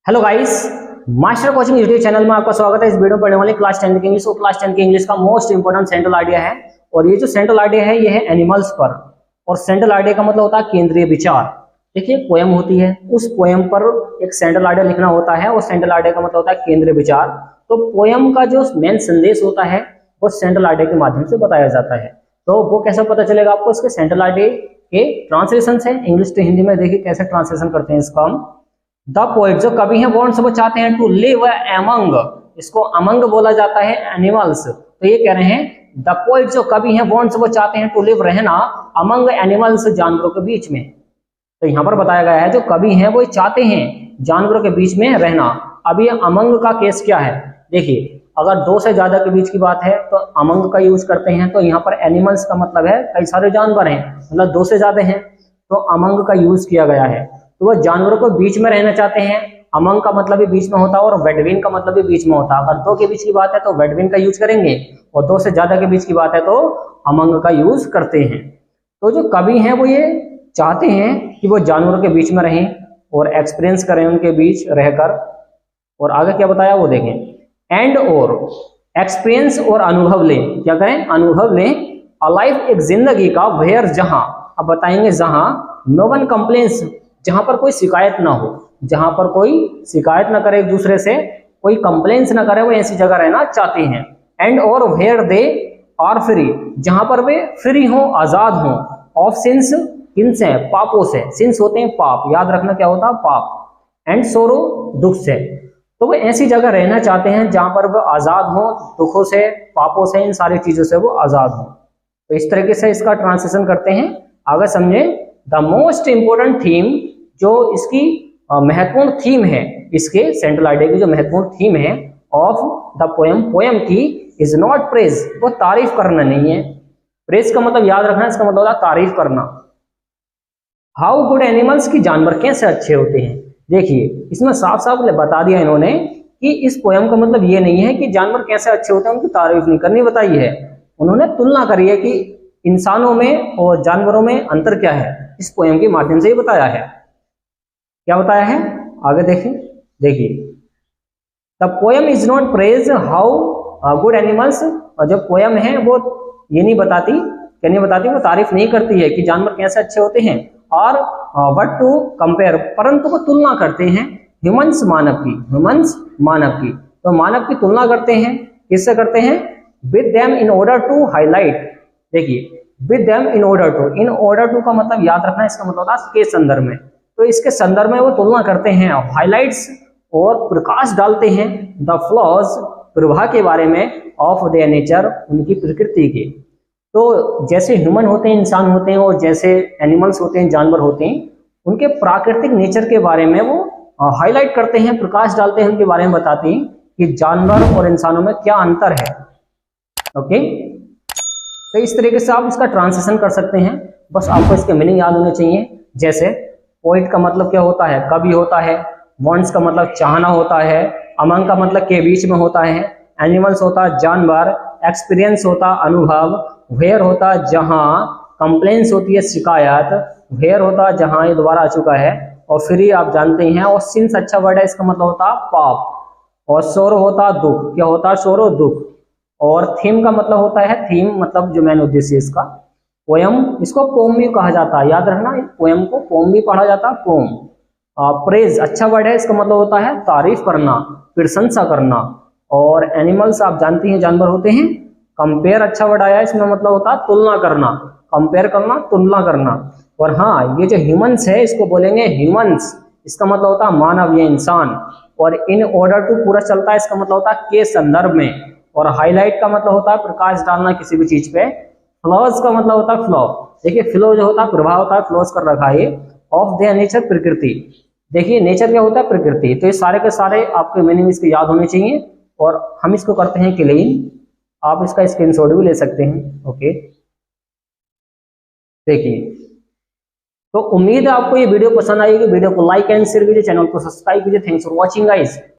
Hello guys, master coaching YouTube channel में आपका स्वागत है। इस वीडियो में पढ़ने वाले क्लास 10 की इंग्लिश और क्लास 10 की इंग्लिश का मोस्ट इंपोर्टेंट सेंट्रल आइडिया है। और ये जो सेंट्रल आइडिया है ये है एनिमल्स पर। और सेंट्रल आइडिया का मतलब होता है केंद्रीय विचार। देखिए, पोयम होती है, उस पोयम पर एक सेंट्रल आइडिया लिखना होता है और सेंट्रल आइडिया का मतलब होता है केंद्रीय विचार। तो पोयम का जो मेन संदेश होता है वो सेंट्रल आइडिया के माध्यम से बताया जाता है। तो वो कैसे पता चलेगा आपको? इसके सेंट्रल आइडिया के ट्रांसलेशन है इंग्लिश टू हिंदी में। देखिए कैसे ट्रांसलेशन करते हैं इसका हम। द पोएट, जो कवि हैं, वॉन्ट्स, वो चाहते हैं टू लिव अमंग, इसको अमंग बोला जाता है, एनिमल्स। तो ये कह रहे हैं द पोएट, जो कवि हैं, वॉन्ट्स, वो चाहते हैं टू लिव, रहना, अमंग एनिमल्स, जानवरों के बीच में। तो यहाँ पर बताया गया है जो कवि हैं वो चाहते हैं जानवरों के बीच में रहना। अब ये अमंग का केस क्या है? देखिए, अगर दो से ज्यादा के बीच की बात है तो अमंग का यूज करते हैं। तो यहाँ पर एनिमल्स का मतलब है कई सारे जानवर हैं, मतलब दो से ज्यादा हैं, तो अमंग का यूज किया गया है। तो वो जानवरों को बीच में रहना चाहते हैं। अमंग का मतलब भी बीच में होता है और वेडविन का मतलब भी बीच में होता है। अगर दो के बीच की बात है तो वेडविन का यूज करेंगे और दो से ज्यादा के बीच की बात है तो अमंग का यूज करते हैं। तो जो कवि हैं वो ये चाहते हैं कि वो जानवरों के बीच में रहें और एक्सपीरियंस करें उनके बीच रहकर। और आगे क्या बताया वो देखें। एंड और एक्सपीरियंस और अनुभव लें। क्या करें? अनुभव लें। अलाइव, एक जिंदगी का, वेयर, जहां, अब बताएंगे जहां, नो वन कंप्लेन्स, जहां पर कोई शिकायत ना हो, जहां पर कोई शिकायत ना करे एक दूसरे से, कोई कंप्लेन्स ना करे, वो ऐसी जगह रहना चाहते हैं। एंड और वेयर दे आर फ्री, जहां पर वे फ्री हो, आजाद हो, ऑफ सिंस, किनसे? पापों से। सिंस होते हैं पाप, याद रखना क्या होता है? पाप। एंड सोरो, दुख से। तो वो ऐसी जगह रहना चाहते हैं जहां पर वो आजाद हो, दुखों से, पापों से, इन सारी चीजों से वो आजाद हो। तो इस तरीके से इसका ट्रांसलेशन करते हैं। आगे समझे। द मोस्ट इंपोर्टेंट थीम, जो इसकी महत्वपूर्ण थीम है, इसके सेंट्रल आइडिया की जो महत्वपूर्ण थीम है ऑफ द पोयम, पोयम की, इज नॉट प्रेज, वो तारीफ करना नहीं है। प्रेज का मतलब याद रखना, इसका मतलब होता है तारीफ करना। हाउ गुड एनिमल्स, की जानवर कैसे अच्छे होते हैं। देखिए, इसमें साफ साफ बता दिया इन्होंने कि इस पोयम का मतलब ये नहीं है कि जानवर कैसे अच्छे होते हैं उनकी तारीफ नहीं करनी, बताई है। उन्होंने तुलना करी है कि इंसानों में और जानवरों में अंतर क्या है, इस पोयम के माध्यम से ही बताया है। क्या बताया है? आगे देखें। देखिए, the poem is not praise how good animals, और जो पोयम है वो ये नहीं बताती, क्या नहीं बताती, वो तारीफ नहीं करती है कि जानवर कैसे अच्छे होते हैं। और व्हाट टू कंपेयर, परंतु वो तुलना करते हैं ह्यूमंस, मानव की, ह्यूमंस, मानव की। तो मानव की तुलना करते हैं, किससे करते हैं? With them in order to highlight. देखिए, with them in order to, in order to का मतलब याद रखना, इसका मतलब होता है के संदर्भ में। तो इसके संदर्भ में वो तुलना करते हैं, हाइलाइट्स, और प्रकाश डालते हैं द फ्लॉज, प्रवाह के बारे में, ऑफ देयर नेचर, उनकी प्रकृति के। तो जैसे ह्यूमन होते हैं, इंसान होते हैं, और जैसे एनिमल्स होते हैं, जानवर होते हैं, उनके प्राकृतिक नेचर के बारे में वो हाईलाइट करते हैं, प्रकाश डालते हैं, उनके बारे में बताते हैं कि जानवर और इंसानों में क्या अंतर है। ओके, तो इस तरीके से आप इसका ट्रांसलेशन कर सकते हैं। बस आपको इसके मीनिंग याद होने चाहिए। जैसे पोइट का मतलब क्या होता है? कवि होता है। वॉन्ट्स का मतलब चाहना होता है। अमंग का मतलब के बीच में होता है। एनिमल्स होता है जानवर। एक्सपीरियंस होता अनुभव। वेयर होता जहां। कंप्लेंस होती है शिकायत। वेयर होता जहां, ये दोबारा आ चुका है। और फ्री आप जानते हैं। और सिंस अच्छा वर्ड है, इसका मतलब होता पाप। और सोरो होता दुख। क्या होता है? सोरो, दुख। और थीम का मतलब होता है, थीम मतलब जो मेन उद्देश्य इसका। पोयम, इसको पोम भी कहा जाता है, याद रखना, पोयम को पोम भी पढ़ा जाता है, पोम। प्रेज अच्छा वर्ड है, इसका मतलब होता है तारीफ करना, प्रशंसा करना। और एनिमल्स आप जानती हैं जानवर होते हैं। कंपेयर अच्छा वर्ड आया है, इसमें मतलब होता है तुलना करना, कंपेयर करना, तुलना करना। और हाँ, ये जो ह्यूमंस है इसको बोलेंगे ह्यूमंस, इसका मतलब होता है मानव या इंसान। और इन ऑर्डर टू पूरा चलता है, इसका मतलब होता है के संदर्भ में। और हाईलाइट का मतलब होता है प्रकाश डालना किसी भी चीज पे। फ्लॉज का मतलब होता है फ्लॉ। देखिए, फ्लो जो होता है प्रभाव होता है, फ्लॉज कर रखा है। ऑफ देयर नेचर, प्रकृति। देखिए, नेचर क्या होता है? प्रकृति। तो ये सारे के सारे आपके मीनिंग इसके याद होने चाहिए। और हम इसको करते हैं क्लीन। आप इसका स्क्रीनशॉट भी ले सकते हैं। ओके, देखिए, तो उम्मीद है आपको ये वीडियो पसंद आएगी। वीडियो को लाइक एंड शेयर कीजिए, चैनल को सब्सक्राइब कीजिए। Thanks for watching guys.